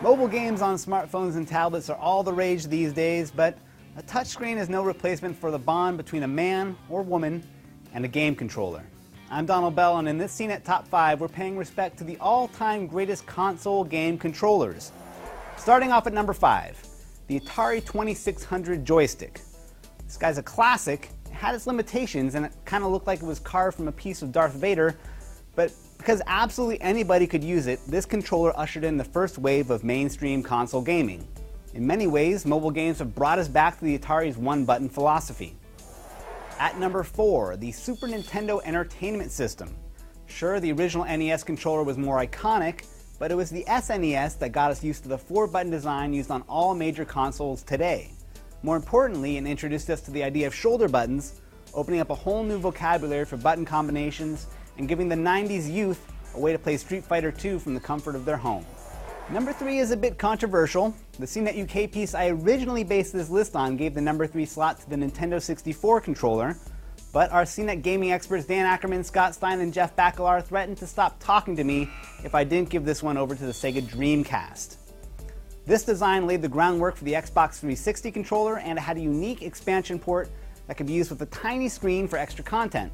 Mobile games on smartphones and tablets are all the rage these days, but a touchscreen is no replacement for the bond between a man or woman and a game controller. I'm Donald Bell, and in this CNET Top 5, we're paying respect to the all-time greatest console game controllers. Starting off at number 5, the Atari 2600 joystick. This guy's a classic. It had its limitations, and it kind of looked like it was carved from a piece of Darth Vader, but because absolutely anybody could use it, this controller ushered in the first wave of mainstream console gaming. In many ways, mobile games have brought us back to the Atari's one-button philosophy. At number 4, the Super Nintendo Entertainment System. Sure, the original NES controller was more iconic, but it was the SNES that got us used to the 4-button design used on all major consoles today. More importantly, it introduced us to the idea of shoulder buttons, opening up a whole new vocabulary for button combinations and giving the 90s youth a way to play Street Fighter II from the comfort of their home. Number 3 is a bit controversial. The CNET UK piece I originally based this list on gave the number 3 slot to the Nintendo 64 controller, but our CNET gaming experts Dan Ackerman, Scott Stein, and Jeff Bakalar threatened to stop talking to me if I didn't give this one over to the Sega Dreamcast. This design laid the groundwork for the Xbox 360 controller, and it had a unique expansion port that could be used with a tiny screen for extra content.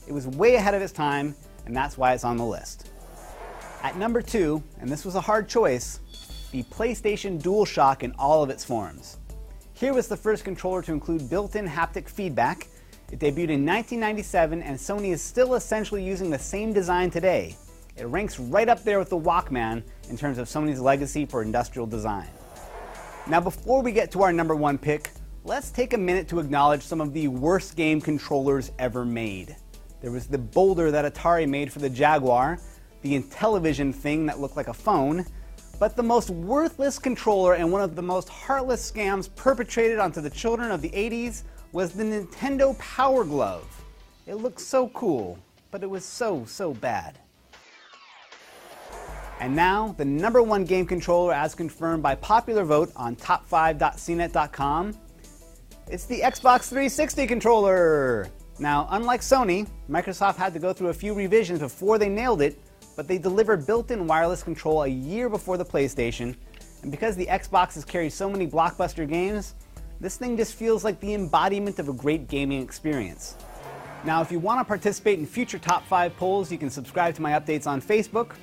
It was way ahead of its time, and that's why it's on the list. At number 2, and this was a hard choice, the PlayStation DualShock in all of its forms. Here was the first controller to include built-in haptic feedback. It debuted in 1997, and Sony is still essentially using the same design today. It ranks right up there with the Walkman in terms of Sony's legacy for industrial design. Now, before we get to our number 1 pick, let's take a minute to acknowledge some of the worst game controllers ever made. There was the Boulder that Atari made for the Jaguar, the Intellivision thing that looked like a phone, but the most worthless controller and one of the most heartless scams perpetrated onto the children of the 80s was the Nintendo Power Glove. It looked so cool, but it was so bad. And now, the number 1 game controller as confirmed by popular vote on top5.cnet.com. It's the Xbox 360 controller! Now, unlike Sony, Microsoft had to go through a few revisions before they nailed it, but they delivered built-in wireless control a year before the PlayStation, and because the Xbox has carried so many blockbuster games, this thing just feels like the embodiment of a great gaming experience. Now, if you want to participate in future Top 5 polls, you can subscribe to my updates on Facebook,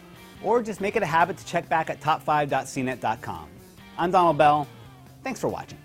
or just make it a habit to check back at top5.cnet.com. I'm Donald Bell. Thanks for watching.